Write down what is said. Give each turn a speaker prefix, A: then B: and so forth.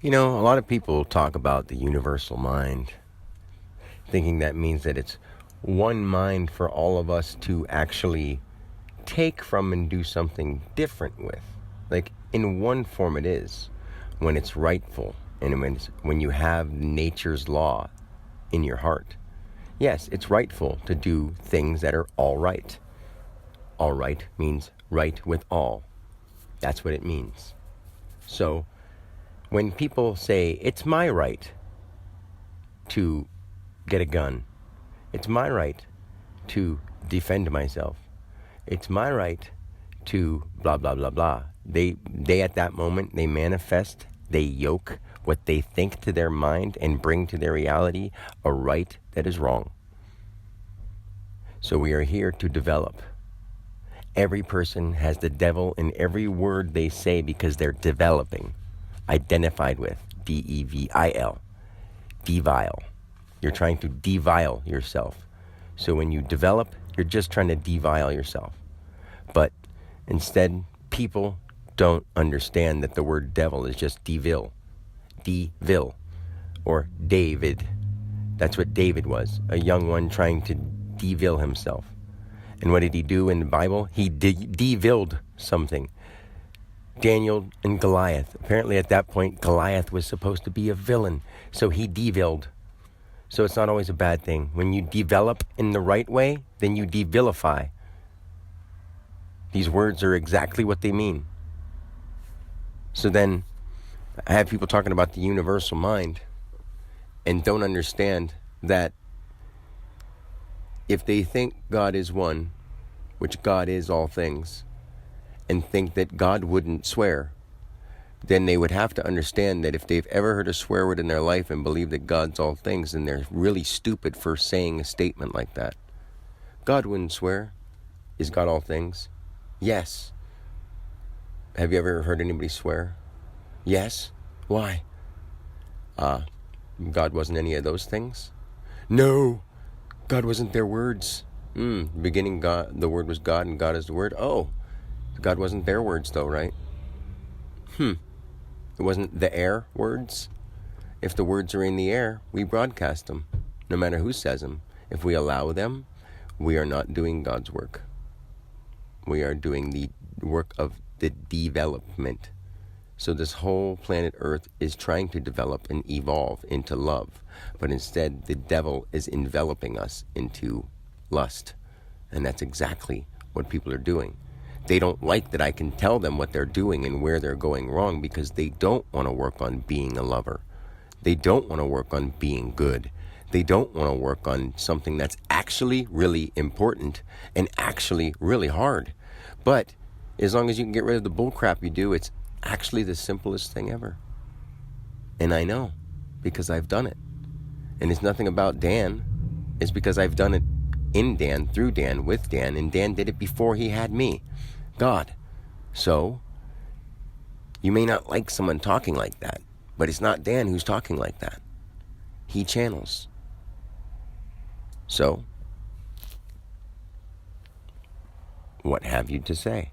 A: You know, a lot of people talk about the universal mind, thinking that means that it's one mind for all of us to actually take from and do something different with. Like, in one form it is, when it's rightful, and when you have nature's law in your heart. Yes, it's rightful to do things that are all right. All right means right with all. That's what it means. So, when people say, it's my right to get a gun, it's my right to defend myself, it's my right to blah, blah, blah, blah. They at that moment, they manifest, they yoke what they think to their mind and bring to their reality a right that is wrong. So we are here to develop. Every person has the devil in every word they say because they're developing. Identified with, D-E-V-I-L, devile. You're trying to devile yourself. So when you develop, you're just trying to devile yourself. But instead, people don't understand that the word devil is just devil, or David. That's what David was, a young one trying to devil himself. And what did he do in the Bible? He deviled something. Daniel and Goliath. Apparently at that point, Goliath was supposed to be a villain. So he deviled. So it's not always a bad thing. When you develop in the right way, then you devilify. These words are exactly what they mean. So then, I have people talking about the universal mind and don't understand that if they think God is one, which God is all things, and think that God wouldn't swear, then they would have to understand that if they've ever heard a swear word in their life and believe that God's all things, then they're really stupid for saying a statement like that. God wouldn't swear. Is God all things? Yes. Have you ever heard anybody swear? Yes. Why? God wasn't any of those things? No. God wasn't their words. Beginning, God, the word was God, and God is the word. Oh, God wasn't their words, though, right? It wasn't the air words. If the words are in the air, we broadcast them, no matter who says them. If we allow them, we are not doing God's work. We are doing the work of the development. So this whole planet Earth is trying to develop and evolve into love. But instead, the devil is enveloping us into lust. And that's exactly what people are doing. They don't like that I can tell them what they're doing and where they're going wrong because they don't want to work on being a lover. They don't want to work on being good. They don't want to work on something that's actually really important and actually really hard. But as long as you can get rid of the bull crap you do, it's actually the simplest thing ever. And I know, because I've done it. And it's nothing about Dan. It's because I've done it in Dan, through Dan, with Dan, and Dan did it before he had me, God. So, you may not like someone talking like that, but it's not Dan who's talking like that. He channels. So, what have you to say?